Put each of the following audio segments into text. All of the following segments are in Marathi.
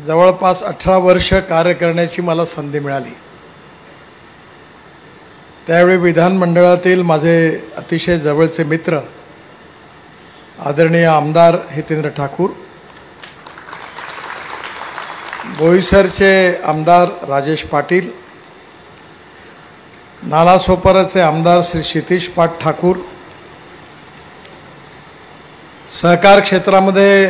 जवळपास 18 वर्ष कार्य करण्याची मला संधी मिळाली। त्यावेळी विधानमंडळातील माझे अतिशय जवळचे मित्र आदरणीय आमदार हितेंद्र ठाकूर, बोईसरचे आमदार राजेश पाटील, नालासोपाराचे आमदार श्री क्षितिज पाट ठाकूर, सहकार क्षेत्रामध्ये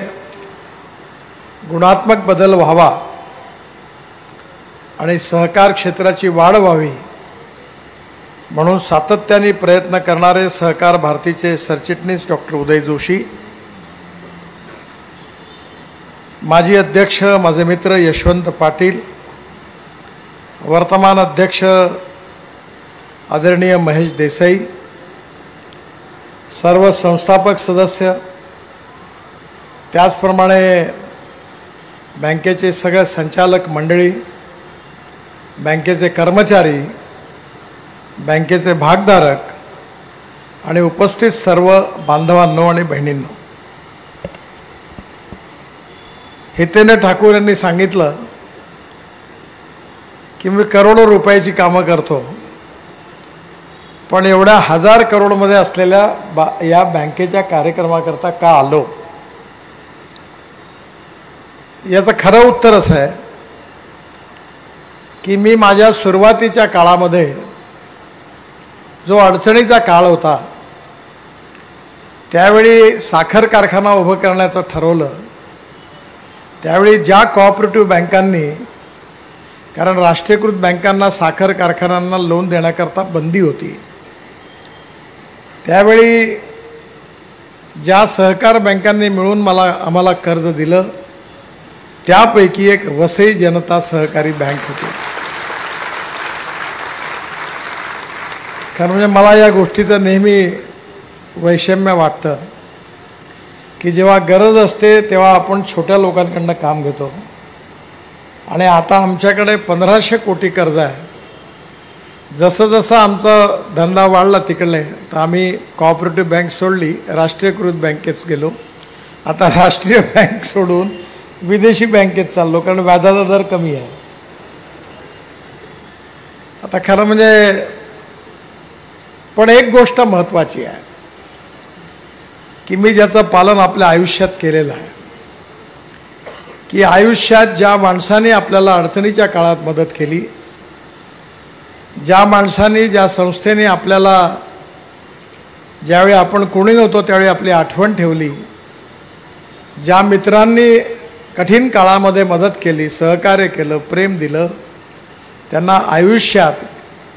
गुणात्मक बदल व्हावा आणि सहकार क्षेत्राची वाढ व्हावी म्हणून सातत्याने प्रयत्न करणारे सहकार भारतीचे सरचिटणीस डॉक्टर उदय जोशी, माजी अध्यक्ष माझे मित्र यशवंत पाटील, वर्तमान अध्यक्ष आदरणीय महेश देसाई, सर्व संस्थापक सदस्य, त्याचप्रमाणे बँकेचे सगळे संचालक मंडळी, बँकेचे कर्मचारी, बँकेचे भागधारक आणि उपस्थित सर्व बांधवांनो आणि बहिणींनो, हितेंद्र ठाकूर यांनी सांगितलं की मी करोडो रुपयाची कामं करतो, पण एवढ्या 1000 करोडमध्ये असलेल्या या बँकेच्या कार्यक्रमाकरता का आलो? याचं खरं उत्तर असं आहे की मी माझ्या सुरुवातीच्या काळामध्ये जो अडचणीचा काळ होता त्यावेळी साखर कारखाना उभं करण्याचं ठरवलं। त्यावेळी ज्या कोऑपरेटिव्ह बँकांनी, कारण राष्ट्रीयकृत बँकांना साखर कारखान्यांना लोन देण्याकरता बंदी होती, त्यावेळी ज्या सहकार बँकांनी मिळून आम्हाला कर्ज दिलं त्यापैकी एक वसई जनता सहकारी बँक होती। कारण म्हणजे मला या गोष्टीचं नेहमी वैषम्य वाटतं की जेव्हा गरज असते तेव्हा आपण छोट्या लोकांकडनं काम घेतो आणि आता आमच्याकडे 1500 कोटी कर्ज आहे। जसं जसं आमचा धंदा वाढला तिकडले तर आम्ही कोऑपरेटिव्ह बँक सोडली, राष्ट्रीयकृत बँकेत गेलो। आता राष्ट्रीय बँक सोडून विदेशी बँकेत चाललो कारण व्याजाचा दर कमी आहे। आता खरं म्हणजे पण एक गोष्ट महत्त्वाची आहे की मी ज्याचं पालन आपल्या आयुष्यात केलेलं आहे की आयुष्यात ज्या माणसाने आपल्याला अडचणीच्या काळात मदत केली, ज्या माणसाने, ज्या संस्थेने आपल्याला ज्यावेळी आपण कोणी नव्हतो त्यावेळी आपली आठवण ठेवली, ज्या मित्रांनी कठीण काळामध्ये मदत केली, सहकार्य केलं, प्रेम दिलं, त्यांना आयुष्यात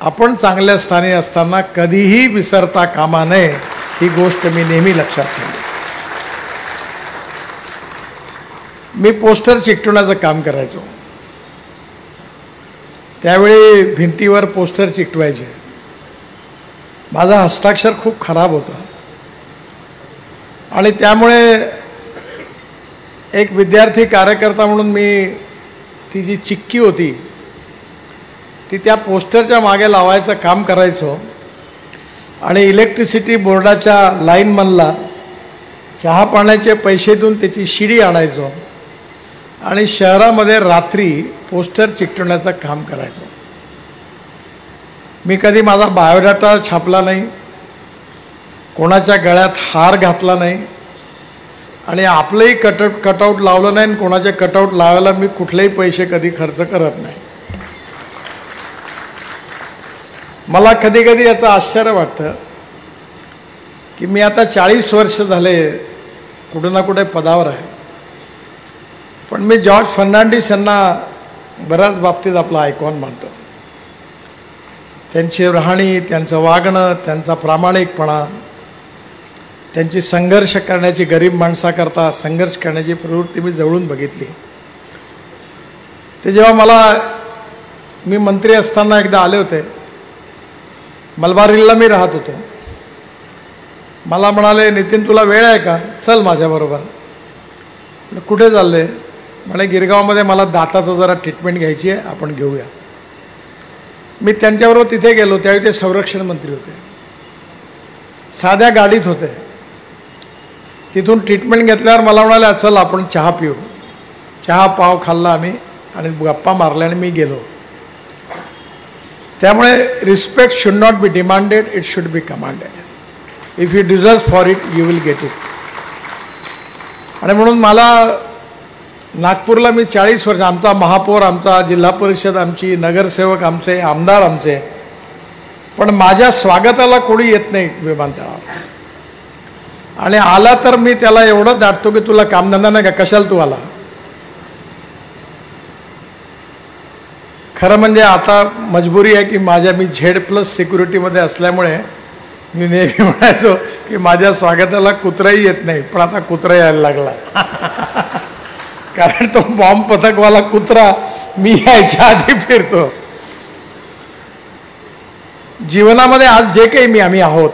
आपण चांगल्या स्थानी असताना कधीही विसरता कामा नये ही गोष्ट मी नेहमी लक्षात ठेवली। मी पोस्टर चिकटवण्याचं काम करायचो, त्यावेळी भिंतीवर पोस्टर चिकटवायचे। माझा हस्ताक्षर खूप खराब होता आणि त्यामुळे एक विद्यार्थी कार्यकर्ता म्हणून मी ती जी चिक्की होती ती त्या पोस्टरच्या मागे लावायचं काम करायचो आणि इलेक्ट्रिसिटी बोर्डाच्या लाईनमनला चहा पाण्याचे पैसे देऊन त्याची शिडी आणायचो आणि शहरामध्ये रात्री पोस्टर चिकटवण्याचं काम करायचो। मी कधी माझा बायोडाटा छापला नाही, कोणाच्या गळ्यात हार घातला नाही आणि आपलंही कटआउट लावलं नाही आणि कोणाचे कटआउट लावायला मी कुठलेही पैसे कधी खर्च करत नाही। मला कधी कधी याचं आश्चर्य वाटतं की मी आता 40 वर्ष झाले कुठे ना कुठे पदावर आहे, पण मी जॉर्ज फर्नांडिस यांना बऱ्याच बाबतीत आपला आयकॉन मानतो। त्यांची राहणी, त्यांचं वागणं, त्यांचा प्रामाणिकपणा, त्यांची संघर्ष करण्याची, गरीब माणसाकरता संघर्ष करण्याची प्रवृत्ती मी जवळून बघितली। ते जेव्हा मी मंत्री असताना एकदा आले होते, मलबार मी राहत होतो, मला म्हणाले नितीन तुला वेळ आहे का, चल माझ्याबरोबर। कुठे चालले? म्हणे गिरगावमध्ये मला दाताचं जरा ट्रीटमेंट घ्यायची आहे, आपण घेऊया। मी त्यांच्याबरोबर तिथे गेलो, त्यावेळी ते संरक्षण मंत्री होते, साध्या गाडीत होते। तिथून ट्रीटमेंट घेतल्यावर मला म्हणाले चल आपण चहा पिऊ। चहा पाव खाल्ला आम्ही आणि गप्पा मारल्या आणि मी गेलो. त्यामुळे respect should not be demanded, it should be commanded. If you deserve for it you will get it. आणि म्हणून मला नागपूरला मी 40 वर्ष, आमचा महापौर, आमचा जिल्हा परिषद, आमची नगरसेवक, आमचे आमदार, आमचे, पण माझ्या स्वागताला कोणी येत नाही विमानतळावर. आणि आला तर मी त्याला एवढं दाटतो की तुला कामधंदा नाही का, कशाला तू आला. खरं म्हणजे आता मजबुरी आहे की मी Z+ सिक्युरिटीमध्ये असल्यामुळे मी नेहमी म्हणायचो की माझ्या स्वागताला कुत्राही येत नाही, पण आता कुत्रा यायला लागला. कारण तो बॉम्ब पथकवाला कुत्रा मी यायच्या आधी फिरतो. जीवनामध्ये आज जे काही आम्ही आहोत,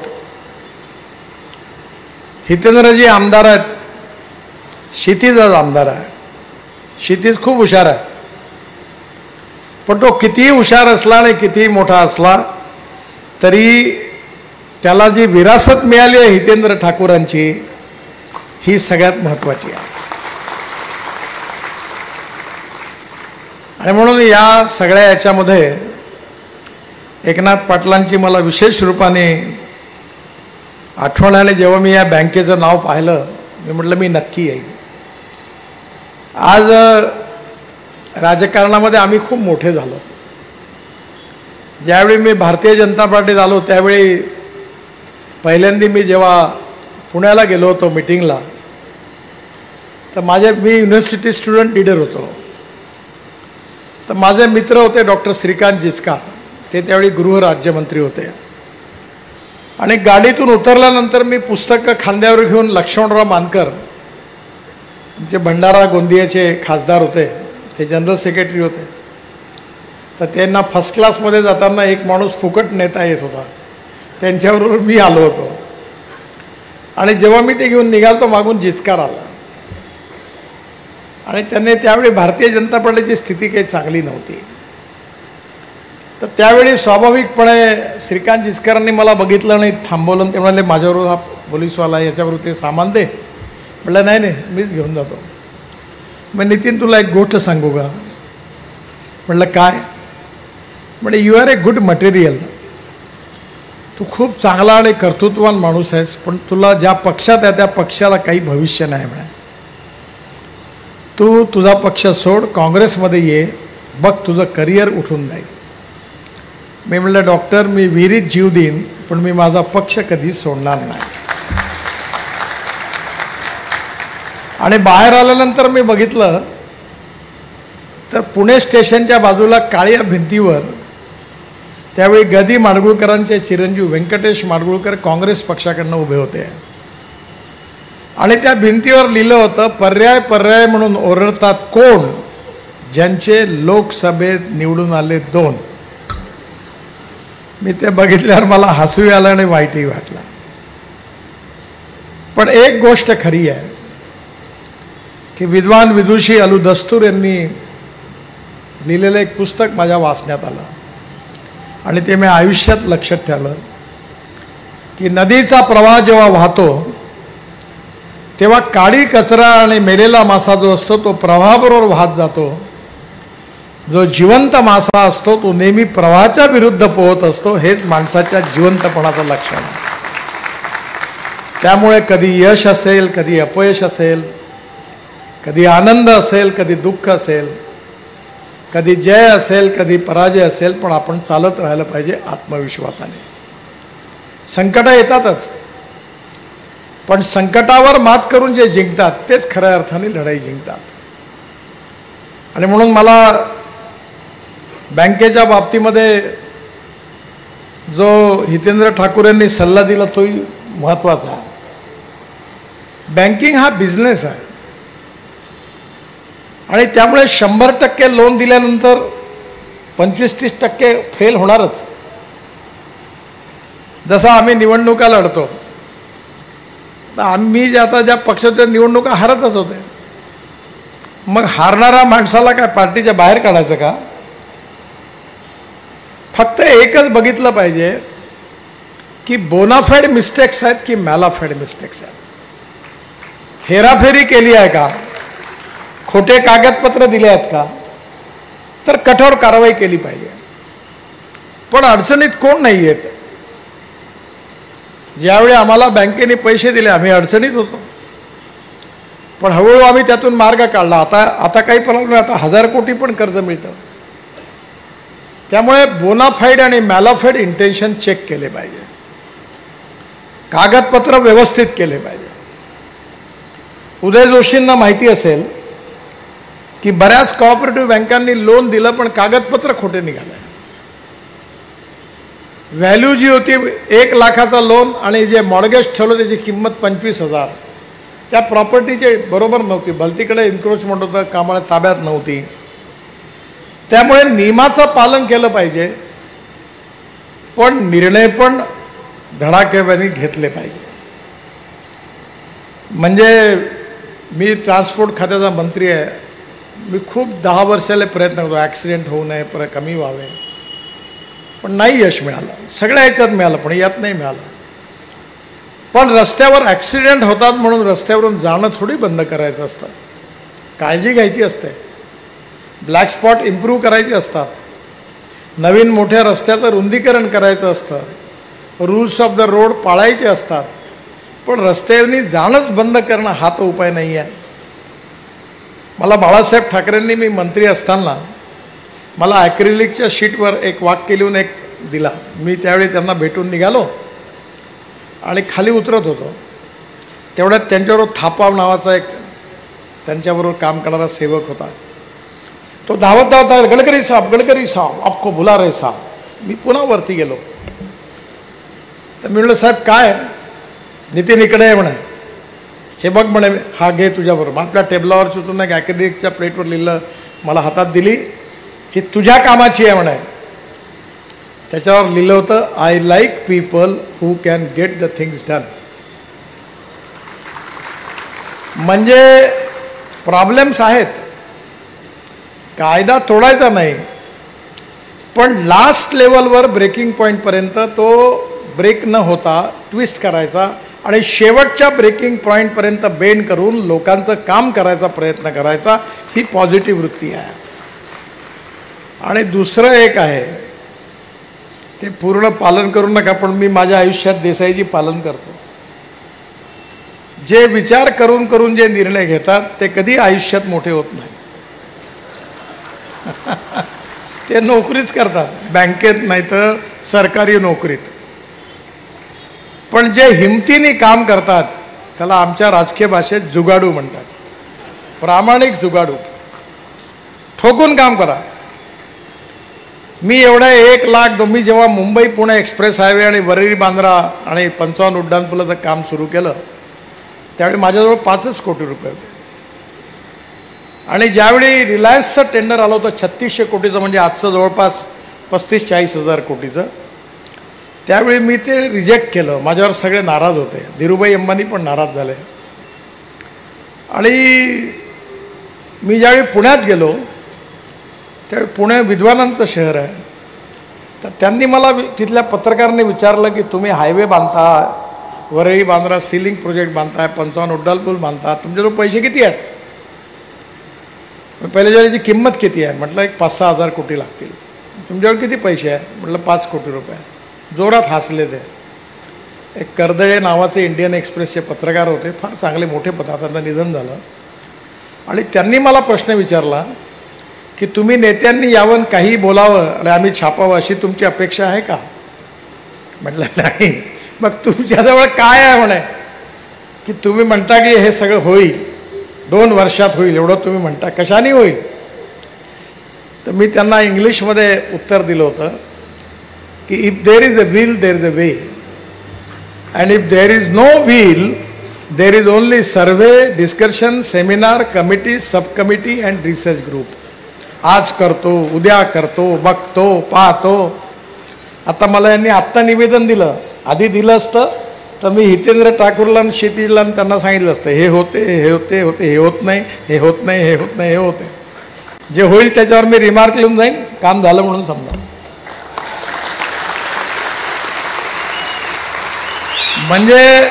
हितेंद्रजी आमदार आहेत, क्षितिज आज आमदार आहे. क्षितिज खूप हुशार आहे, पण तो कितीही हुशार असला आणि कितीही मोठा असला तरी त्याला जी विरासत मिळाली आहे हितेंद्र ठाकूरांची, ही सगळ्यात महत्त्वाची आहे. आणि म्हणून या सगळ्या याच्यामध्ये एकनाथ पाटलांची मला विशेष रूपाने आठवण आली. जेव्हा मी या बँकेचं नाव पाहिलं, मी म्हटलं मी नक्की येईन. आज राजकारणामध्ये आम्ही खूप मोठे झालो. ज्यावेळी मी भारतीय जनता पार्टीत आलो त्यावेळी पहिल्यांदा मी जेव्हा पुण्याला गेलो होतो मीटिंगला, तर मी युनिव्हर्सिटी स्टुडंट लीडर होतो. तर माझे मित्र होते डॉक्टर श्रीकांत जिचकार, ते त्यावेळी गृह राज्यमंत्री होते. आणि गाडीतून उतरल्यानंतर मी पुस्तकं खांद्यावर घेऊन लक्ष्मणराव मानकर, जे भंडारा गोंदियाचे खासदार होते, ते जनरल सेक्रेटरी होते, तर त्यांना फर्स्ट क्लासमध्ये जाताना एक माणूस फुकट नेता येत होता, त्यांच्याबरोबर मी आलो होतो. आणि जेव्हा मी ते घेऊन निघालो मागून जिचकार आला. आणि त्यांनी त्यावेळी भारतीय जनता पार्टीची स्थिती काही चांगली नव्हती. तर त्यावेळी स्वाभाविकपणे श्रीकांत जिचकरांनी मला बघितलं आणि थांबवलं. ते म्हणाले माझ्याबरोबर हा पोलीसवाला, याच्याबरोबर ते सामान दे. म्हटलं नाही नाही मीच घेऊन जातो. मग नितीन तुला एक गोष्ट सांगू का. म्हटलं काय. म्हणजे you are a good material, तू खूप चांगला आणि कर्तृत्ववान माणूस आहेस, पण तुला ज्या पक्षात आहे त्या पक्षाला काही भविष्य नाही. म्हणे तू तुझा पक्ष सोड, काँग्रेसमध्ये ये, बघ तुझं करिअर उठून जाईल. मी म्हटलं डॉक्टर मी विहिरीत जीव देईन, पण मी माझा पक्ष कधी सोडणार नाही. आणि बाहेर आल्यानंतर मी बघितलं तर पुणे स्टेशनच्या बाजूला काळ्या भिंतीवर त्यावेळी गदी माडगुळकरांचे चिरंजीव व्यंकटेश माडगुळकर काँग्रेस पक्षाकडनं उभे होते. आणि त्या भिंतीवर लिहिलं होतं, पर्याय पर्याय म्हणून ओरडतात कोण, ज्यांचे लोकसभेत निवडून आले 2. मी ते बघितल्यावर मला हसू आलं आणि वाईटही वाटलं. पण एक गोष्ट खरी आहे की विद्वान विदुषी अलू दस्तूर यांनी लिहिलेलं एक पुस्तक माझ्या वाचण्यात आलं आणि ते मी आयुष्यात लक्षात ठेवलं की नदीचा प्रवाह जेव्हा वाहतो तेव्हा काळी कचरा आणि मेलेला मासा जो असतो तो प्रवाहाबरोबर वाहत जातो. जो जिवंत मासा असतो तो नेहमी प्रवाहाच्या विरुद्ध पोहत असतो. हेच माणसाच्या जिवंतपणाचं लक्षण आहे. त्यामुळे कधी यश असेल, कधी अपयश असेल, कधी आनंद असेल, कधी दुःख असेल, कधी जय असेल, कधी पराजय असेल, पण आपण चालत राहिलं पाहिजे आत्मविश्वासाने. संकट येतातच, पण संकटावर मात करून जे जिंकतात तेच खऱ्या अर्थाने लढाई जिंकतात. आणि म्हणून मला बँकेच्या बाबतीमध्ये जो हितेंद्र ठाकूर यांनी सल्ला दिला तोही महत्त्वाचा आहे. बँकिंग हा बिझनेस आहे आणि त्यामुळे 100% लोन दिल्यानंतर 25-30% फेल होणारच. जसं आम्ही निवडणुका लढतो, तर आम्ही आता ज्या पक्षाच्या निवडणुका हारतच होते. मग हारणाऱ्या माणसाला काय पार्टीच्या बाहेर काढायचं का. फक्त एकच बघितलं पाहिजे की बोनाफाईड मिस्टेक्स आहेत की मॅलाफाईड मिस्टेक्स आहेत. हेराफेरी केली आहे का, खोटे कागदपत्र दिले आहेत का, तर कठोर कारवाई केली पाहिजे. पण अडचणीत कोण नाही आहेत. ज्यावेळी आम्हाला बँकेने पैसे दिले आम्ही अडचणीत होतो, पण हळूहळू आम्ही त्यातून मार्ग काढला. आता काही प्रॉब्लेम नाही. आता 1000 कोटी पण कर्ज मिळतं. त्यामुळे बोनाफाईड आणि मॅलाफाईड इंटेन्शन चेक केले पाहिजे, कागदपत्र व्यवस्थित केले पाहिजे. उदय जोशींना माहिती असेल की बऱ्याच कोऑपरेटिव्ह बँकांनी लोन दिलं पण कागदपत्र खोटे निघाले. व्हॅल्यू जी होती 1 लाखाचा लोन आणि जे मॉर्गेज ठेवलं त्याची किंमत 25,000, त्या प्रॉपर्टीचे बरोबर नव्हती. भलतीकडे इन्क्रोचमेंट होतं, कामाला ताब्यात नव्हती. त्यामुळे नियमाचं पालन केलं पाहिजे, पण निर्णय पण धडाकेबाने घेतले पाहिजे. म्हणजे मी ट्रान्सपोर्ट खात्याचा मंत्री आहे. मी खूप 10 वर्षाले प्रयत्न करतो ॲक्सिडेंट होऊ नये, कमी व्हावे, पण नाही यश मिळालं. सगळ्या ह्याच्यात मिळालं पण यात नाही मिळालं. पण रस्त्यावर ॲक्सिडेंट होतात म्हणून रस्त्यावरून जाणं थोडी बंद करायचं असतं. काळजी घ्यायची असते, ब्लॅक स्पॉट इम्प्रूव्ह करायचे असतात, नवीन मोठ्या रस्त्याचं रुंदीकरण करायचं असतं, रूल्स ऑफ द रोड पाळायचे असतात. पण रस्त्यावरनी जाणंच बंद करणं हा तो उपाय नाही आहे. मला बाळासाहेब ठाकरेंनी मी मंत्री असताना मला ॲक्रिलिकच्या शीटवर एक वाक्य लिहून एक दिला. मी त्यावेळी त्यांना भेटून निघालो आणि खाली उतरत होतो. तेवढ्यात त्यांच्याबरोबर थापाव नावाचा एक त्यांच्याबरोबर काम करणारा सेवक होता. तो धावत धावता गडकरी साहब आपको बुला रहे साहब. मी पुन्हा वरती गेलो तर मी म्हणलं साहेब काय. नितीन इकडे आहे म्हणे. हे बघ म्हणे, हा घे तुझ्याबरोबर. आपल्या टेबलावर सुटून एक ॲक्रिलिकच्या प्लेटवर लिहिलं, मला हातात दिली, ही तुझ्या कामाची आहे म्हणे. त्याच्यावर लिहिलं होतं, I like people who can get the things done. म्हणजे प्रॉब्लेम्स आहेत, कायदा तोडायचा नाही, पण लास्ट लेवलवर ब्रेकिंग पॉईंटपर्यंत तो ब्रेक न होता ट्विस्ट करायचा आणि शेवटच्या ब्रेकिंग पॉईंटपर्यंत बेंड करून लोकांचं काम करायचा प्रयत्न करायचा. ही पॉझिटिव्ह वृत्ती आहे. आणि दुसरं एक आहे, ते पूर्ण पालन करू नका, पण मी माझ्या आयुष्यात देसाईजी पालन करतो. जे विचार करून करून जे निर्णय घेतात ते कधी आयुष्यात मोठे होत नाही. ते नोकरीच करतात, बँकेत नाही तर सरकारी नोकरीत. पण जे हिमतीने काम करतात त्याला आमच्या राजकीय भाषेत जुगाडू म्हणतात. प्रामाणिक जुगाडू. ठोकून काम करा. मी एवढ्या 1 लाख मी जेव्हा मुंबई पुणे एक्सप्रेस हायवे आणि वरळी बांद्रा आणि 55 उड्डाणपुलाचं काम सुरू केलं त्यावेळी माझ्याजवळ 5 कोटी रुपये होते. आणि ज्यावेळी रिलायन्सचं टेंडर आलं होतं 3600 कोटीचं, म्हणजे आजचं जवळपास 35-40 हजार कोटीचं, त्यावेळी मी ते रिजेक्ट केलं. माझ्यावर सगळे नाराज होते. धीरूभाई अंबानी पण नाराज झाले. आणि मी ज्यावेळी पुण्यात गेलो त्यावेळी पुणे विद्वानांचं शहर आहे. तर त्यांनी मला तिथल्या पत्रकारांनी विचारलं की तुम्ही हायवे बांधता, वरळी बांद्रा सिलिंग प्रोजेक्ट बांधताय, 55 उड्डाणपूल बांधता, तुमच्याजवळ पैसे किती आहेत. पहिल्या ज्याची किंमत किती आहे म्हटलं, एक 5-6 हजार कोटी लागतील. तुमच्याकडे किती पैसे आहे म्हटलं, 5 कोटी रुपये. जोरात हसले ते. एक कर्दळे नावाचे इंडियन एक्सप्रेसचे पत्रकार होते, फार चांगले मोठे पत्र, त्यांना निधन झालं. आणि त्यांनी मला प्रश्न विचारला की तुम्ही नेत्यांनी यावं काही बोलावं आणि आम्ही छापावं अशी तुमची अपेक्षा आहे का. म्हटलं नाही. मग तुमच्याजवळ काय आहे म्हणे की तुम्ही म्हणता की हे सगळं होईल, 2 वर्षात होईल एवढं तुम्ही म्हणता, कशाने होईल. तर मी त्यांना इंग्लिशमध्ये उत्तर दिलं होतं की if there is a will there is a way, and if there is no will there is only survey, discussion, seminar, committee, sub committee and research group. आज करतो, उद्या करतो, बघतो, पाहतो. आता मला यांनी आत्ता निवेदन दिलं, आधी दिलं असतं तर मी हितेंद्र ठाकूरला आणि क्षितिजला त्यांना सांगितलं असतं हे होते, हे होते, होते, हे होत नाही, हे होत नाही, हे होत नाही, हे होते. जे होईल त्याच्यावर मी रिमार्क लिहून जाईन, काम झालं म्हणून समजा. म्हणजे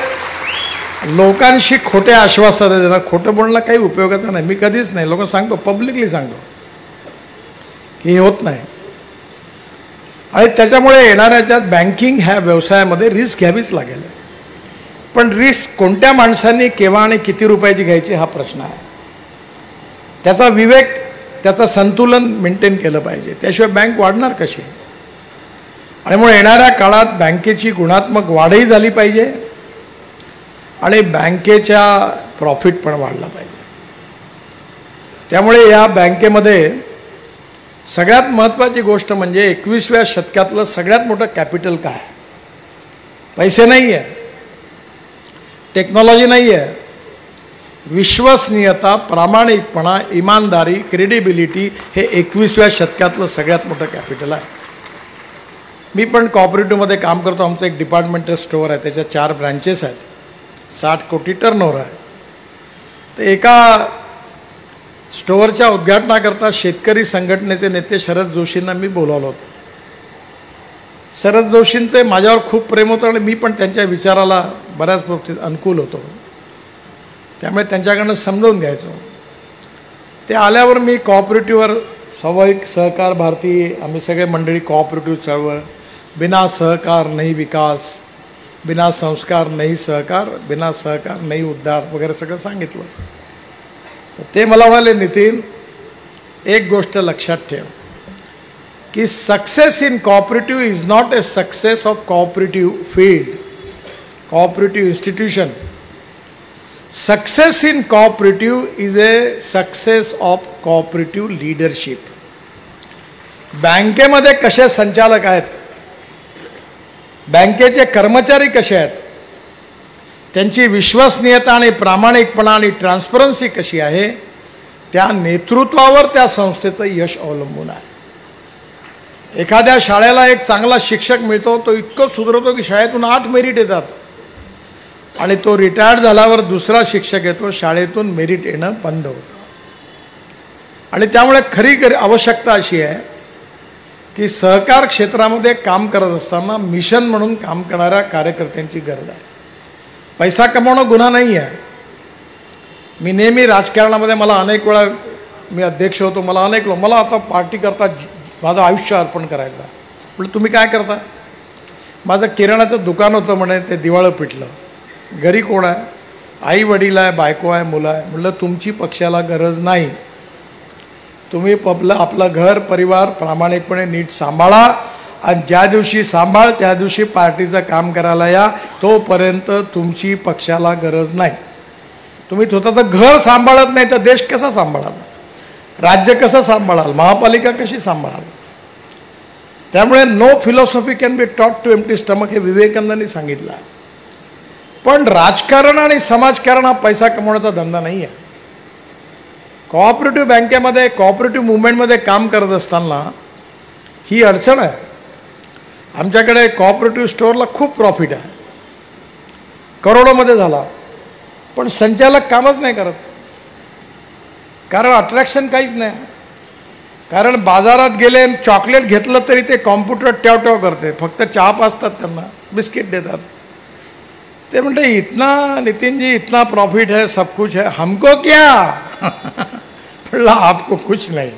लोकांशी खोटे आश्वासन देणं, खोटं बोलणं काही उपयोगाचं नाही. मी कधीच नाही, लोक सांगतो, पब्लिकली सांगतो की हे होत नाही. आणि त्याच्यामुळे येणाऱ्याच्यात बँकिंग ह्या व्यवसायामध्ये रिस्क घ्यावीच लागेल. पण रिस्क कोणत्या माणसांनी केव्हा आणि किती रुपयाची घ्यायची हा प्रश्न आहे. त्याचा विवेक, त्याचं संतुलन मेंटेन केलं पाहिजे, त्याशिवाय बँक वाढणार कशी. आणि म्हणून येणाऱ्या काळात बँकेची गुणात्मक वाढही झाली पाहिजे आणि बँकेच्या प्रॉफिट पण वाढला पाहिजे. त्यामुळे या बँकेमध्ये सगळ्यात महत्त्वाची गोष्ट म्हणजे 21व्या शतकातलं सगळ्यात मोठं कॅपिटल काय? पैसे नाही आहे, टेक्नॉलॉजी नाही आहे, विश्वसनीयता, प्रामाणिकपणा, इमानदारी, क्रेडिबिलिटी हे 21व्या शतकातलं सगळ्यात मोठं कॅपिटल आहे. मी पण कॉपरेटिव्हमध्ये काम करतो. आमचं एक डिपार्टमेंटल स्टोअर आहे, त्याच्या 4 ब्रँचेस आहेत, 60 कोटी टर्नओव्हर आहे. तर एका स्टोअरच्या उद्घाटनाकरता शेतकरी संघटनेचे नेते शरद जोशींना मी बोलावलं होतं. शरद जोशींचे माझ्यावर खूप प्रेम होतं आणि मी पण त्यांच्या विचाराला बऱ्याच बाबतीत अनुकूल होतो. त्यामुळे त्यांच्याकडनं समजून घ्यायचो. ते आल्यावर मी कॉपरेटिव्हवर स्वाभाविक सहकार भारती, आम्ही सगळे मंडळी कॉपरेटिव्ह चळवळ, बिना सहकार नाही विकास, बिना संस्कार नाही सहकार, बिना सहकार नाही उद्धार वगैरे सगळं सांगितलं. तर ते मला म्हणाले, नितीन एक गोष्ट लक्षात ठेव की success in cooperative is not a success of cooperative field, cooperative institution. Success in cooperative is a success of cooperative leadership. बँकेमध्ये कसे संचालक आहेत, बँकेचे कर्मचारी कसे आहेत, त्यांची विश्वसनीयता आणि प्रामाणिकपणा आणि ट्रान्सपरन्सी कशी आहे, त्या नेतृत्वावर त्या संस्थेचं यश अवलंबून आहे. एखाद्या शाळेला एक चांगला शिक्षक मिळतो, तो इतकं सुधरवतो की शाळेतून 8 मेरिट येतात आणि तो रिटायर्ड झाल्यावर दुसरा शिक्षक येतो, शाळेतून मेरिट येणं बंद होतं. आणि त्यामुळे खरी आवश्यकता अशी आहे की सहकार क्षेत्रामध्ये काम करत असताना मिशन म्हणून काम करणाऱ्या कार्यकर्त्यांची गरज आहे. पैसा कमवणं गुन्हा नाही आहे. मी नेहमी राजकारणामध्ये, मला अनेक वेळा, मी अध्यक्ष होतो, मला अनेक लोक, मला आता पार्टी करता माझं आयुष्य अर्पण करायचं. म्हटलं तुम्ही काय करता? माझं किराणाचं दुकान होतं म्हणे, ते दिवाळं पिटलं. घरी कोण आहे? आई वडील आहे, बायको आहे, मुलं आहे. म्हटलं तुमची पक्षाला गरज नाही, तुम्ही आपलं घर परिवार प्रामाणिकपणे नीट सांभाळा आणि ज्या दिवशी सांभाळ त्या दिवशी पार्टीचं काम करायला या, तोपर्यंत तुमची पक्षाला गरज नाही. तुम्ही स्वतःचं घर सांभाळत नाही तर देश कसा सांभाळाल, राज्य कसं सांभाळाल, महापालिका कशी सांभाळाल. त्यामुळे no philosophy can be taught to empty stomach हे विवेकानंदांनी सांगितलं आहे. पण राजकारण आणि समाजकारण हा पैसा कमवण्याचा धंदा नाही आहे. कोऑपरेटिव्ह बँकेमध्ये, कोऑपरेटिव्ह मुवमेंटमध्ये काम करत असताना ही अडचण आहे. आमच्याकडे कोऑपरेटिव्ह स्टोअरला खूप प्रॉफिट आहे, करोडोमध्ये झाला, पण संचालक कामच नाही करत. कारण अट्रॅक्शन काहीच नाही. कारण बाजारात गेले, चॉकलेट घेतलं तरी ते कॉम्प्युटर ट्याव करते, फक्त चहा पाजतात, त्यांना बिस्किट देतात. ते म्हणते इतना नितिन जी इतना प्रॉफिट है, सब कुछ है, हमको क्या? म्हणलं आपको कुछ नाही.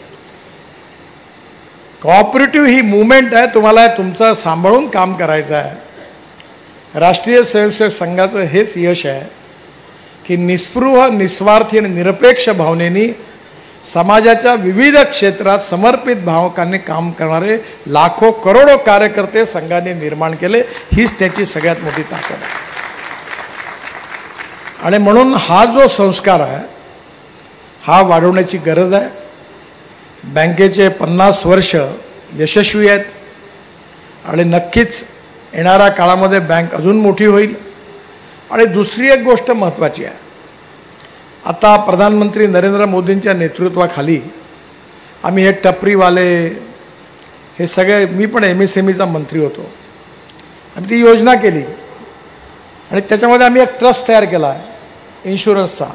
कोऑपरेटिव्ह ही मुवमेंट आहे, तुम्हाला तुमचं सांभाळून काम करायचं आहे. राष्ट्रीय स्वयंसेवक संघाचं हेच यश आहे की निस्पृह, निस्वार्थी आणि निरपेक्ष भावनेनी समाजाच्या विविध क्षेत्रात समर्पित भावकांनी काम करणारे लाखो करोडो कार्यकर्ते संघाने निर्माण केले. हीच त्याची सगळ्यात मोठी ताकद आहे. आणि म्हणून हा जो संस्कार आहे हा वाढवण्याची गरज आहे. बँकेचे 50 वर्ष यशस्वी आहेत आणि नक्कीच येणाऱ्या काळामध्ये बँक अजून मोठी होईल. आणि दुसरी एक गोष्ट महत्त्वाची आहे, आता प्रधानमंत्री नरेंद्र मोदींच्या नेतृत्वाखाली आम्ही हे टपरीवाले हे सगळे, मी पण MSMEचा मंत्री होतो, आम्ही ती योजना केली आणि त्याच्यामध्ये आम्ही एक ट्रस्ट तयार केला आहे इन्शुरन्सचा.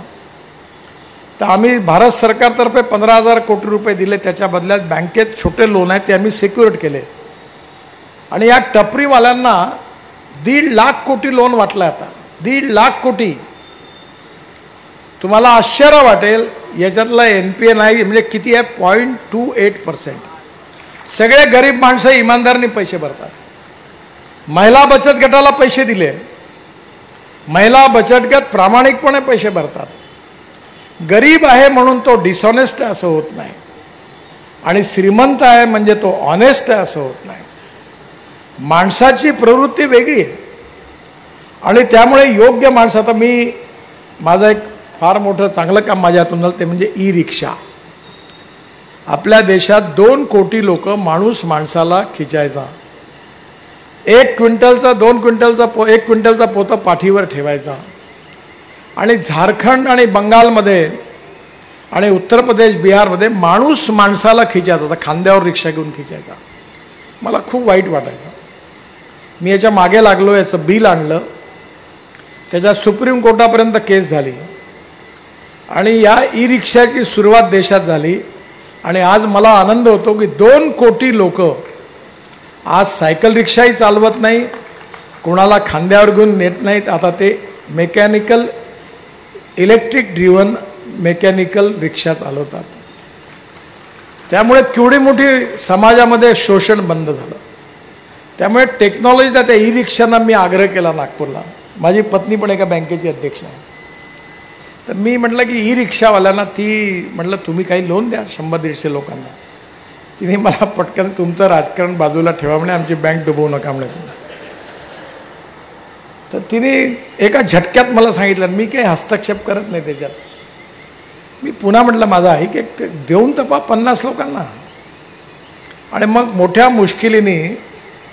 तर आम्ही भारत सरकारतर्फे 15,000 कोटी रुपये दिले, त्याच्या बदल्यात बँकेत छोटे लोन आहेत ते आम्ही सिक्युरिट केले आणि या टपरीवाल्यांना 1.5 लाख कोटी लोन वाटलं. आता 1.5 लाख कोटी तुम्हाला आश्चर्य वाटेल, याच्यातला NPA नाही म्हणजे किती आहे, 0.28%. सगळे गरीब माणसं इमानदारीने पैसे भरतात. महिला बचत गटाला पैसे दिले, महिला बचत गट प्रामाणिकपणे पैसे भरतात. गरीब आहे म्हणून तो डिसऑनेस्ट आहे असं होत नाही, आणि श्रीमंत आहे म्हणजे तो ऑनेस्ट आहे असं होत नाही. माणसाची प्रवृत्ती वेगळी आहे, आणि त्यामुळे योग्य माणसं. आता मी माझं एक फार मोठं चांगलं काम माझ्या हातून झालं, ते म्हणजे ई-रिक्षा. आपल्या देशात 2 कोटी लोक माणूस माणसाला खिचायचा, 1 क्विंटलचा 2 क्विंटलचा 1 क्विंटलचा पोतं पाठीवर ठेवायचा, आणि झारखंड आणि बंगालमध्ये आणि उत्तर प्रदेश बिहारमध्ये माणूस माणसाला खिचायचा, खांद्यावर रिक्षा घेऊन खिचायचा. मला खूप वाईट वाटायचं. मी याच्या मागे लागलो, याचं बिल आणलं, त्याच्या सुप्रीम कोर्टापर्यंत केस झाली, आणि या ई-रिक्षाची सुरुवात देशात झाली. आणि आज मला आनंद होतो की 2 कोटी लोक आज सायकल रिक्षाही चालवत नाही, कोणाला खांद्यावर घेऊन नेत नाहीत. आता ते मेकॅनिकल इलेक्ट्रिक ड्रिव्हन मेकॅनिकल रिक्षा चालवतात. त्यामुळे केवढी मोठी समाजामध्ये शोषण बंद झालं. त्यामुळे टेक्नॉलॉजीचा त्या ई-रिक्षांना मी आग्रह केला नागपूरला. माझी पत्नी पण एका बँकेची अध्यक्ष आहे. तर मी म्हटलं की ई-रिक्षावाल्यांना म्हटलं तुम्ही काही लोन द्या 100-150 लोकांना. तिने मला पटकन तुमचं राजकारण बाजूला ठेवा म्हणे, आमची बँक डुबवू नका म्हणे. तर तिने एका झटक्यात मला सांगितलं. मी काही हस्तक्षेप करत नाही त्याच्यात. मी पुन्हा म्हटलं माझं आहे की देऊन तपा 50 लोकांना. आणि मग मोठ्या मुश्किलीने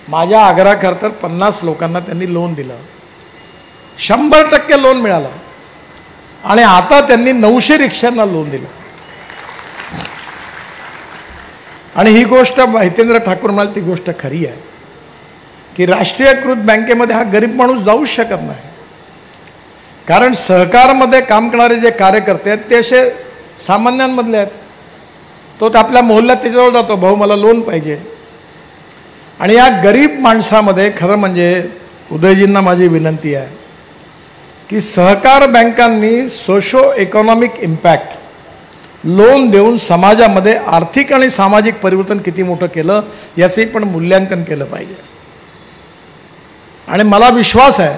माझ्या आग्रहाकरता 50 लोकांना त्यांनी लोन दिलं. 100% लोन मिळालं, आणि आता त्यांनी 900 रिक्षांना लोन दिलं. आणि ही गोष्ट हितेंद्र ठाकूर म्हणाल ती गोष्ट खरी आहे की राष्ट्रीयकृत बँकेमध्ये हा गरीब माणूस जाऊच शकत नाही. कारण सहकारमध्ये काम करणारे जे कार्यकर्ते आहेत ते असे सामान्यांमधले आहेत. तो आपल्या मोहल्ल्यात त्याच्याजवळ जातो, भाऊ मला लोन पाहिजे. आणि या गरीब माणसामध्ये खरं म्हणजे उदयजींना माझी विनंती आहे की सहकार बँकांनी सोशो इकॉनॉमिक इम्पॅक्ट लोन देऊन समाजामध्ये आर्थिक आणि सामाजिक परिवर्तन किती मोठं केलं याचंही पण मूल्यांकन केलं पाहिजे. आणि मला विश्वास आहे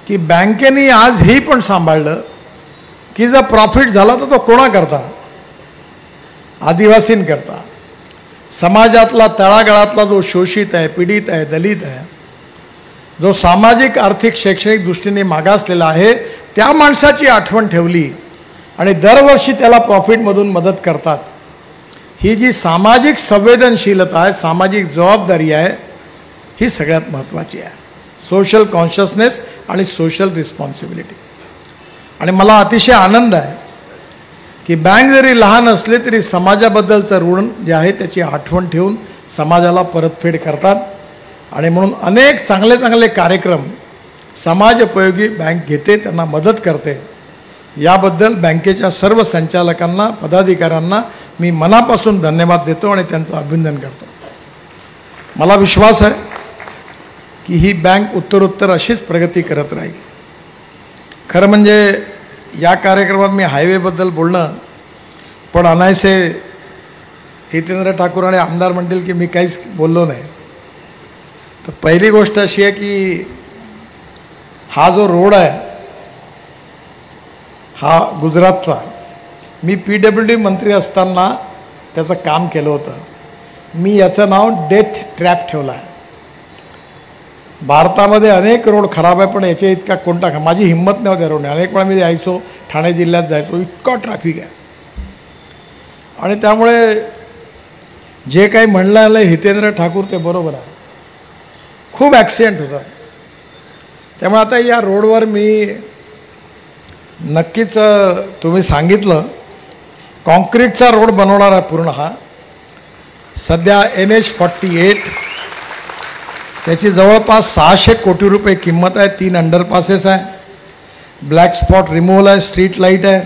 की बँकेने आज हे पण सांभाळलं की जर प्रॉफिट झाला तर तो कोणाकरता, आदिवासींकरता, समाजातला तळागाळातला जो शोषित आहे, पीडित आहे, दलित आहे, जो सामाजिक आर्थिक शैक्षणिक दृष्टीने मागासलेला आहे, त्या माणसाची आठवण ठेवली आणि दरवर्षी त्याला प्रॉफिटमधून मदत करतात. ही जी सामाजिक संवेदनशीलता आहे, सामाजिक जबाबदारी आहे, ही सगळ्यात महत्त्वाची आहे. सोशल कॉन्शियसनेस आणि सोशल रिस्पॉन्सिबिलिटी. आणि मला अतिशय आनंद आहे की बँक जरी लहान असले तरी समाजाबद्दलचं ऋण जे आहे त्याची आठवण ठेवून समाजाला परतफेड करतात. आणि म्हणून अनेक चांगले चांगले कार्यक्रम समाजोपयोगी बँक घेते, त्यांना मदत करते. याबद्दल बँकेच्या सर्व संचालकांना, पदाधिकाऱ्यांना मी मनापासून धन्यवाद देतो आणि त्यांचं अभिनंदन करतो. मला विश्वास आहे की ही बँक उत्तरोत्तर अशीच प्रगती करत राहील. खरं म्हणजे या कार्यक्रमात मी हायवेबद्दल बोलणं, पण अनायसे हितेंद्र ठाकूर आणि आमदार म्हणतील की मी काहीच बोललो नाही. तर पहिली गोष्ट अशी आहे की हा जो रोड आहे हा गुजरातचा, मी PWD मंत्री असताना त्याचं काम केलं होतं. मी याचं नाव डेथ ट्रॅप ठेवलं आहे. भारतामध्ये अनेक रोड खराब आहे, पण याच्या इतका कोणता माझी हिंमत नव्हती रोडने. अनेक वेळा मी जायचो, ठाणे जिल्ह्यात जायचो, इतका ट्रॅफिक आहे. आणि त्यामुळे जे काही म्हणलं आलं हितेंद्र ठाकूर ते बरोबर आहे. खूप ॲक्सिडेंट होतात. त्यामुळे आता या रोडवर मी नक्कीच, तुम्ही सांगितलं, कॉन्क्रीटचा रोड बनवणार आहे पूर्ण. हा सध्या NH48 त्याची जवळपास 600 कोटी रुपये किंमत आहे. 3 अंडरपासेस आहे, ब्लॅक स्पॉट रिमूव्हल आहे, स्ट्रीट लाईट आहे.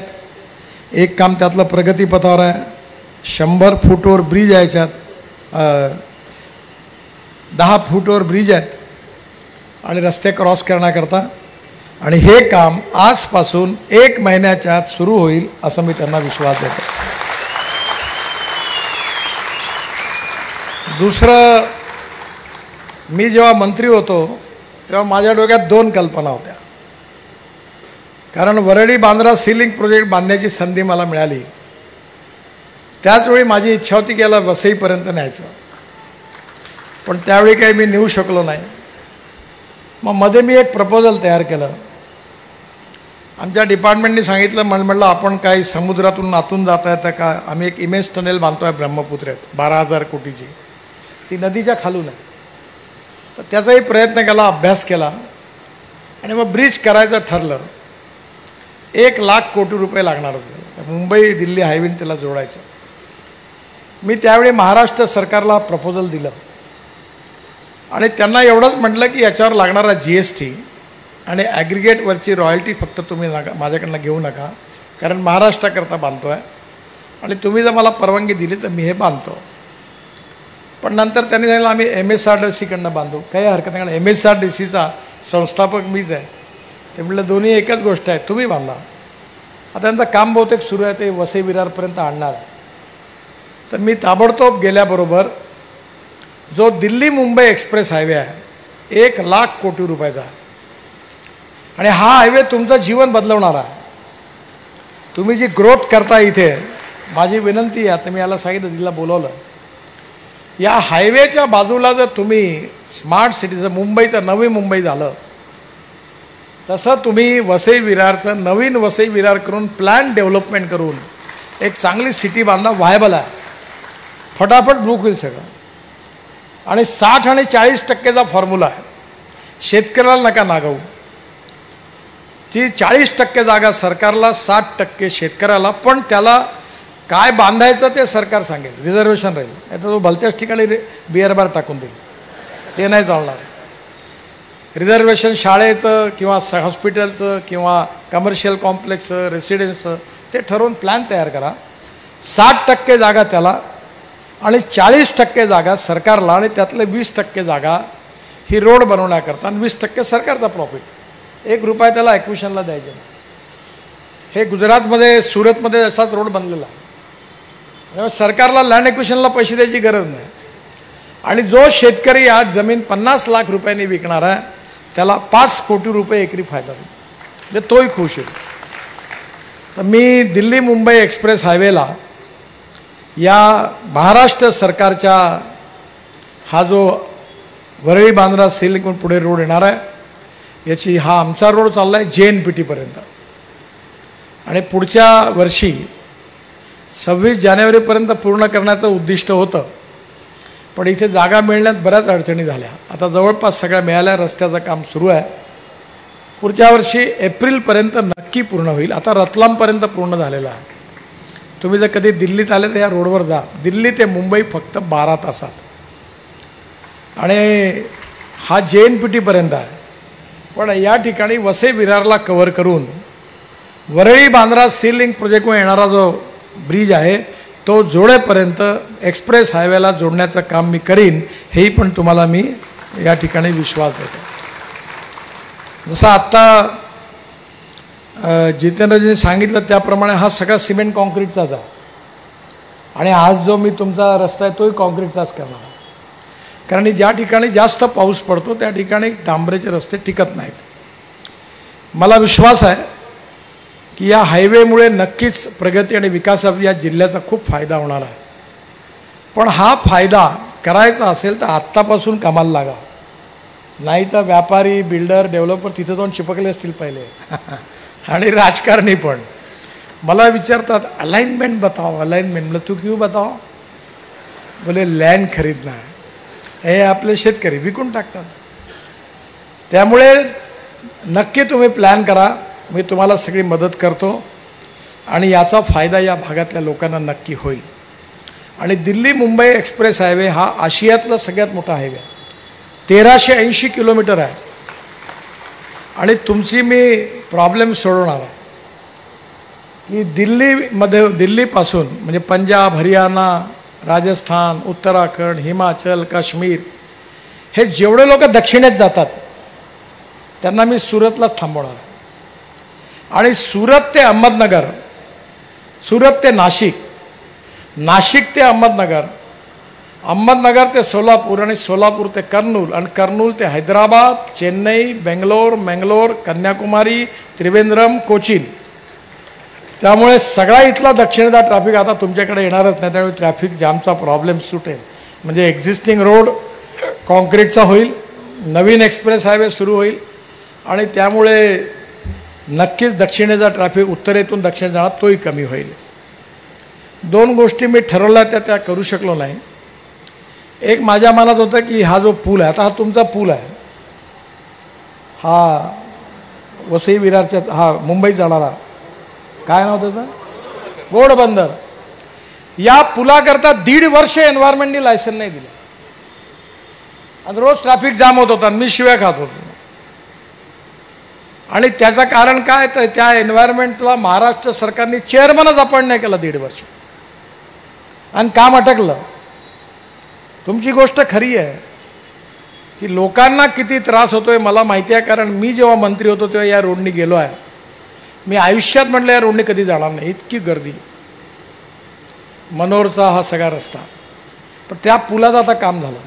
एक काम त्यातलं प्रगतीपथावर आहे. 100 फूटवर ब्रिज आहे, याच्यात 10 फूटवर ब्रिज आहेत आणि रस्ते क्रॉस करण्याकरता. आणि हे काम आजपासून 1 महिन्याच्या आत सुरू होईल असं मी त्यांना विश्वास देतो. दुसरं, मी जेव्हा मंत्री होतो तेव्हा माझ्या डोक्यात 2 कल्पना होत्या. कारण वरळी बांद्रा सीलिंग प्रोजेक्ट बांधण्याची संधी मला मिळाली. त्याचवेळी माझी इच्छा होती की याला वसईपर्यंत न्यायचं, पण त्यावेळी काही मी नेऊ शकलो नाही. मग मध्ये मी एक प्रपोजल तयार केलं. आमच्या डिपार्टमेंटने सांगितलं, म्हटलं आपण काही समुद्रातून आतून जाता येतं का? आम्ही एक इमेज टनेल बांधतो आहे ब्रह्मपुत्रेत 12,000 कोटीची, ती नदीच्या खालून आहे. तर त्याचाही प्रयत्न केला, अभ्यास केला आणि मग ब्रिज करायचं ठरलं. 1,00,000 कोटी रुपये लागणार होते. मुंबई दिल्ली हायवेने त्याला जोडायचं. मी त्यावेळी महाराष्ट्र सरकारला प्रपोजल दिलं आणि त्यांना एवढंच म्हटलं की याच्यावर लागणारा GST आणि ॲग्रिगेटवरची रॉयल्टी फक्त तुम्ही माझ्याकडनं घेऊ नका, कारण महाराष्ट्राकरता बांधतो आहे आणि तुम्ही जर मला परवानगी दिली तर मी हे बांधतो. पण नंतर त्यांनी सांगितलं आम्ही MSRDCकडनं बांधू. काही हरकत नाही, कारण MSRDCचा संस्थापक मीच आहे. ते म्हटलं दोन्ही एकच गोष्ट आहे, तुम्ही बांधा. आता त्यांचं काम बहुतेक सुरू आहे, ते वसई विरारपर्यंत आणणार आहे. तर मी ताबडतोब गेल्याबरोबर जो दिल्ली मुंबई एक्सप्रेस हायवे आहे 1,00,000 कोटी रुपयाचा, आणि हा हायवे तुमचं जीवन बदलवणार आहे. तुम्ही जी ग्रोथ करता इथे, माझी विनंती आहे, आता मी याला सांगितलं, दिल्लीला बोलवलं, या हायवेच्या बाजूला जर तुम्ही स्मार्ट सिटीचं, मुंबईचं नवी मुंबई झालं तसं तुम्ही वसई विरारचं नवीन वसई विरार करून प्लॅन डेव्हलपमेंट करून एक चांगली सिटी बांधा. व्हायबल आहे, फटाफट बुक होईल सगळं. आणि 60 आणि 40% फॉर्म्युला आहे. शेतकऱ्याला नका नागवू. ती 40% जागा सरकारला, 60% शेतकऱ्याला, पण त्याला काय बांधायचं ते सरकार सांगेल. रिझर्वेशन राहील. आता तो भलत्याच ठिकाणी बिअर बार टाकून देईल, ते नाही चालणार. रिझर्वेशन शाळेचं किंवा हॉस्पिटलचं किंवा कमर्शियल कॉम्प्लेक्सचं, रेसिडेन्सचं, ते ठरवून प्लॅन तयार करा. 60% जागा त्याला आणि 40% जागा सरकारला, आणि त्यातले 20% जागा ही रोड बनवण्याकरता, आणि 20% सरकारचा प्रॉफिट. 1 रुपया त्याला ॲक्विशनला द्यायचे नाही. हे गुजरातमध्ये, सुरतमध्ये असाच रोड बनलेला आहे. त्यामुळे सरकारला लँड ॲक्विशनला पैसे द्यायची गरज नाही. आणि जो शेतकरी आज जमीन 50 लाख रुपयांनी विकणार आहे त्याला 5 कोटी रुपये एकरी फायदा होईल, म्हणजे तोही खुश होईल. तर मी दिल्ली मुंबई एक्सप्रेस हायवेला या महाराष्ट्र सरकारच्या हा जो वरळी बांद्रा सीलिंग पुढे रोड येणार आहे, याची हा आमचा रोड चालला आहे JNPT आणि पुढच्या वर्षी 26 जानेवारीपर्यंत पूर्ण करण्याचं उद्दिष्ट होतं. पण इथे जागा मिळण्यात बऱ्याच अडचणी झाल्या. आता जवळपास सगळ्या मिळाल्या. रस्त्याचं काम सुरू आहे. पुढच्या वर्षी एप्रिलपर्यंत नक्की पूर्ण होईल. आता रतलामपर्यंत पूर्ण झालेलं आहे. तुम्ही जर कधी दिल्लीत आले तर या रोडवर जा. दिल्ली ते मुंबई फक्त 12 तासात. आणि हा JNPT आहे. पण या ठिकाणी वसई विरारला कव्हर करून वरळी बांद्रा सीलिंग प्रोजेक्टवर येणारा जो ब्रिज आहे तो जोडेपर्यंत एक्सप्रेस हायवेला जोडण्याचं काम मी करीन, हेही पण तुम्हाला मी या ठिकाणी विश्वास देतो. जसं आत्ता जितेंद्रजींनी सांगितलं त्याप्रमाणे हा सगळा सिमेंट कॉन्क्रीटचाच आहे. आणि आज जो मी तुमचा रस्ता आहे तोही कॉन्क्रीटचाच करणार आहे. कारण ज्या ठिकाणी जास्त पाऊस पडतो त्या ठिकाणी डांबरेचे रस्ते टिकत नाहीत. मला विश्वास आहे की या हायवेमुळे नक्कीच प्रगती आणि विकासात या जिल्ह्याचा खूप फायदा होणार आहे. पण हा फायदा करायचा असेल तर आत्तापासून कामाला लागा. नाही तर व्यापारी, बिल्डर, डेव्हलपर तिथे जाऊन चिपकले असतील पहिले आणि राजकारणी पण मला विचारतात अलाइनमेंट बताओ, अलाइनमेंट. मतलब तू क्यों बताओ? बोले लँड खरीदना है. हे आपले शेतकरी विकून टाकतात. त्यामुळे नक्की तुम्ही प्लॅन करा. मी तुम्हाला सगळी मदत करतो आणि याचा फायदा या भागातल्या लोकांना नक्की होईल. आणि दिल्ली मुंबई एक्सप्रेस हायवे हा आशियातला सगळ्यात मोठा हायवे आहे. 1380 किलोमीटर आहे. आणि तुमची मी प्रॉब्लेम सोडवणार आहे की दिल्लीपासून म्हणजे पंजाब, हरियाणा, राजस्थान, उत्तराखंड, हिमाचल, काश्मीर हे जेवढे लोक दक्षिणेत जातात त्यांना मी सुरतलाच थांबवणार आहे. आणि सुरत ते अहमदनगर, सुरत ते नाशिक, नाशिक ते अहमदनगर, अहमदनगर ते सोलापूर आणि सोलापूर ते कर्नूल आणि कर्नूल ते हैदराबाद, चेन्नई, बेंगलोर, मंगलोर, कन्याकुमारी, त्रिवेंद्रम, कोचीन. त्यामुळे सगळा इथला दक्षिणेचा ट्रॅफिक आता तुमच्याकडे येणारच नाही. त्यामुळे ट्रॅफिक जामचा प्रॉब्लेम सुटेल. म्हणजे एक्झिस्टिंग रोड कॉन्क्रीटचा होईल, नवीन एक्सप्रेस हायवे सुरू होईल आणि त्यामुळे नक्कीच दक्षिणेचा ट्रॅफिक उत्तरेतून दक्षिण जाणार तोही कमी होईल. 2 गोष्टी मी ठरवल्या त्या करू शकलो नाही. एक माझ्या मनात होतं की हा जो पूल आहे, आता हा तुमचा पूल आहे, हा वसई विरारच्या, हा मुंबईत जाणारा, काय नाव त्याचं, घोडबंदर, या पुलाकरता 1.5 वर्ष एन्व्हायरमेंटनी लायसन नाही दिलं आणि रोज ट्रॅफिक जाम होत होता. मी शिव्या खात होतो. आणि त्याचं कारण काय, तर त्या एन्व्हायरमेंटला महाराष्ट्र सरकारने चेअरमनच अपॉइंट नाही केला 1.5 वर्ष आणि काम अटकलं. तुमची गोष्ट खरी आहे की लोकांना किती त्रास होतोय मला माहिती आहे. कारण मी जेव्हा मंत्री होतो तेव्हा या रोडनी गेलो आहे. मी आयुष्यात म्हटलं या रोडने कधी जाणार नाही, इतकी गर्दी. मनोरचा हा सगळा रस्ता, पण त्या पुलाचं आता काम झालं.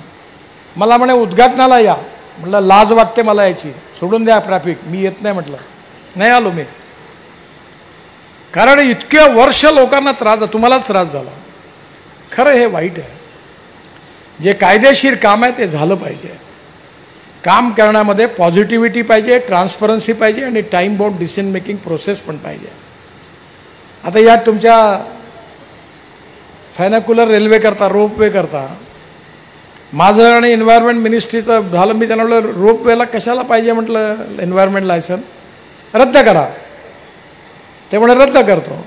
मला म्हणे उद्घाटनाला या, म्हटलं लाज वाटते मला याची, सोडून द्या ट्रॅफिक, मी येत नाही म्हटलं. नाही आलो मी, कारण इतके वर्ष लोकांना त्रास, तुम्हालाच त्रास झाला. खरं हे वाईट आहे. जे कायदेशीर काम आहे ते झालं पाहिजे. काम करण्यामध्ये पॉझिटिव्हिटी पाहिजे, ट्रान्सपरन्सी पाहिजे आणि time bound decision making process पण पाहिजे. आता यात तुमच्या फॅनाक्युलर रेल्वे करता, रोपवे करता, माझं आणि एन्व्हायरमेंट मिनिस्ट्रीचं झालं. मी त्यांना म्हटलं रोपवेला कशाला पाहिजे म्हटलं एन्व्हायरमेंट लायसन, रद्द करा. ते म्हणे रद्द करतो.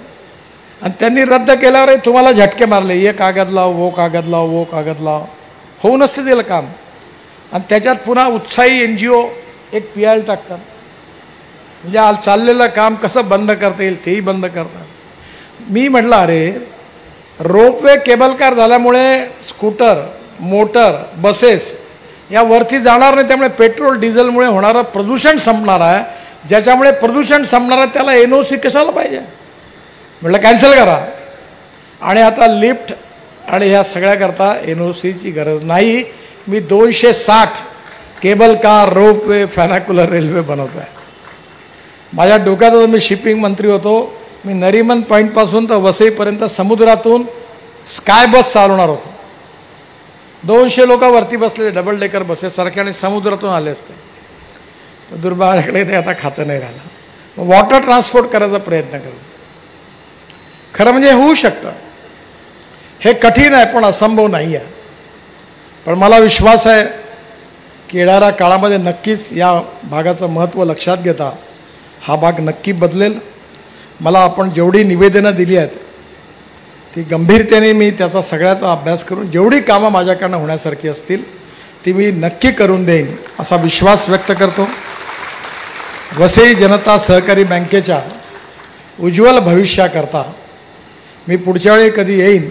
आणि त्यांनी रद्द केल्यावर तुम्हाला झटके मारले, ये कागद लाव, वो कागद लाव, वो कागद लाव, होऊ नसते दिलं काम. आणि त्याच्यात पुन्हा उत्साही NGO एक PI टाकतात. म्हणजे चाललेलं काम कसं बंद करता येईल तेही बंद करतात. मी म्हटलं अरे रोपवे केबल कार झाल्यामुळे स्कूटर, मोटर, बसेस यावरती जाणार नाही. त्यामुळे पेट्रोल डिझेलमुळे होणारं प्रदूषण संपणार आहे. ज्याच्यामुळे प्रदूषण संपणार आहे त्याला NOC कशाला पाहिजे. म्हटलं कॅन्सल करा. आणि आता लिफ्ट आणि ह्या सगळ्याकरता NOCची गरज नाही. मी 260 केबल कार, रोपवे, फॅनाक्युलर रेल्वे बनवतो आहे. माझ्या डोक्यात होतं, मी शिपिंग मंत्री होतो, मी नरिमन पॉईंटपासून तर वसईपर्यंत समुद्रातून स्काय बस चालवणार होतो. 200 लोक वरती बसले, डबल डेकर बसेस सारखे, आणि समुद्रातून आले असते. दुर्भाग्याकडे ते आता खातं नाही राहिलं. वॉटर ट्रान्सपोर्ट करायचा प्रयत्न करू. खरं म्हणजे होऊ शकतं. हे कठीण आहे पण असंभव नाही आहे. पण मला विश्वास आहे की येणाऱ्या काळामध्ये नक्कीच या भागाचं महत्त्व लक्षात घेता हा भाग नक्की बदलेल. मला आपण जेवढी निवेदनं दिली आहेत ती गंभीरतेने मी त्याचा सगळ्याचा अभ्यास करून जेवढी कामं माझ्याकडनं होण्यासारखी असतील ती मी नक्की करून देईन असा विश्वास व्यक्त करतो. वसई जनता सहकारी बँकेच्या उज्ज्वल भविष्याकरता मी पुढच्या वेळी कधी येईन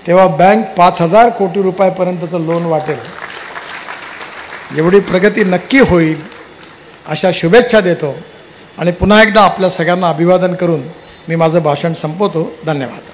तेव्हा बँक 5,000 कोटी रुपयापर्यंतचं लोन वाटेल. एवढी प्रगती नक्की होईल अशा शुभेच्छा देतो आणि पुन्हा एकदा आपल्या सगळ्यांना अभिवादन करून मी माझं भाषण संपवतो. धन्यवाद.